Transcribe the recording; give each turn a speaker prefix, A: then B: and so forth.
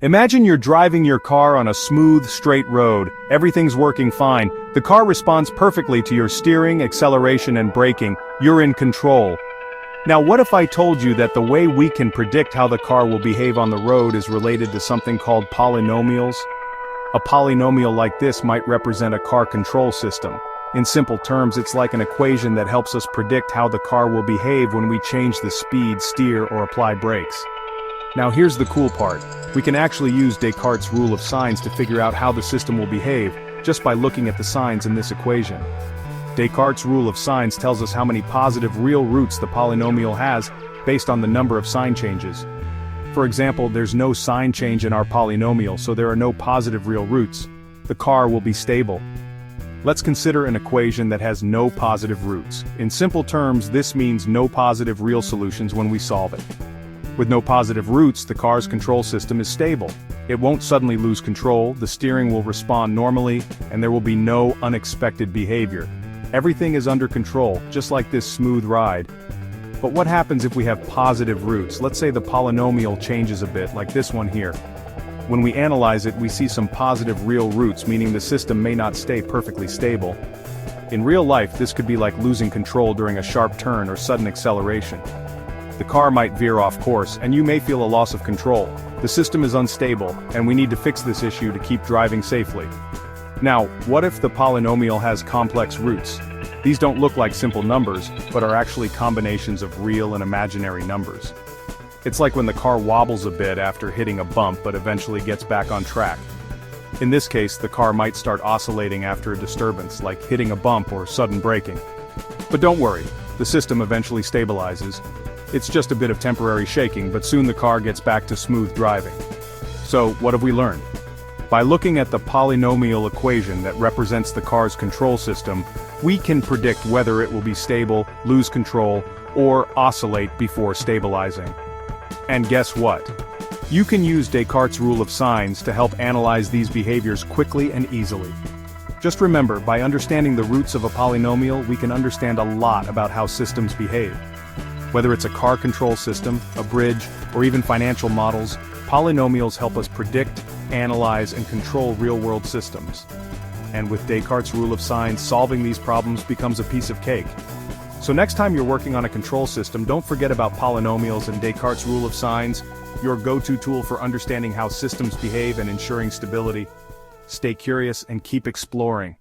A: Imagine you're driving your car on a smooth, straight road, everything's working fine, the car responds perfectly to your steering, acceleration and braking, you're in control. Now what if I told you that the way we can predict how the car will behave on the road is related to something called polynomials? A polynomial like this might represent a car control system. In simple terms, it's like an equation that helps us predict how the car will behave when we change the speed, steer, or apply brakes. Now here's the cool part. We can actually use Descartes' Rule of Signs to figure out how the system will behave, just by looking at the signs in this equation. Descartes' Rule of Signs tells us how many positive real roots the polynomial has, based on the number of sign changes. For example, there's no sign change in our polynomial, so there are no positive real roots. The car will be stable. Let's consider an equation that has no positive roots. In simple terms, this means no positive real solutions when we solve it. With no positive roots, the car's control system is stable. It won't suddenly lose control, the steering will respond normally, and there will be no unexpected behavior. Everything is under control, just like this smooth ride. But what happens if we have positive roots? Let's say the polynomial changes a bit, like this one here. When we analyze it, we see some positive real roots, meaning the system may not stay perfectly stable. In real life, this could be like losing control during a sharp turn or sudden acceleration. The car might veer off course, and you may feel a loss of control. The system is unstable, and we need to fix this issue to keep driving safely. Now, what if the polynomial has complex roots? These don't look like simple numbers, but are actually combinations of real and imaginary numbers. It's like when the car wobbles a bit after hitting a bump but eventually gets back on track. In this case, the car might start oscillating after a disturbance, like hitting a bump or sudden braking. But don't worry, the system eventually stabilizes. It's just a bit of temporary shaking, but soon the car gets back to smooth driving. So, what have we learned? By looking at the polynomial equation that represents the car's control system, we can predict whether it will be stable, lose control, or oscillate before stabilizing. And guess what? You can use Descartes' Rule of Signs to help analyze these behaviors quickly and easily. Just remember, by understanding the roots of a polynomial, we can understand a lot about how systems behave. Whether it's a car control system, a bridge, or even financial models, polynomials help us predict, analyze, and control real-world systems. And with Descartes' Rule of Signs, solving these problems becomes a piece of cake. So next time you're working on a control system, don't forget about polynomials and Descartes' Rule of Signs, your go-to tool for understanding how systems behave and ensuring stability. Stay curious and keep exploring.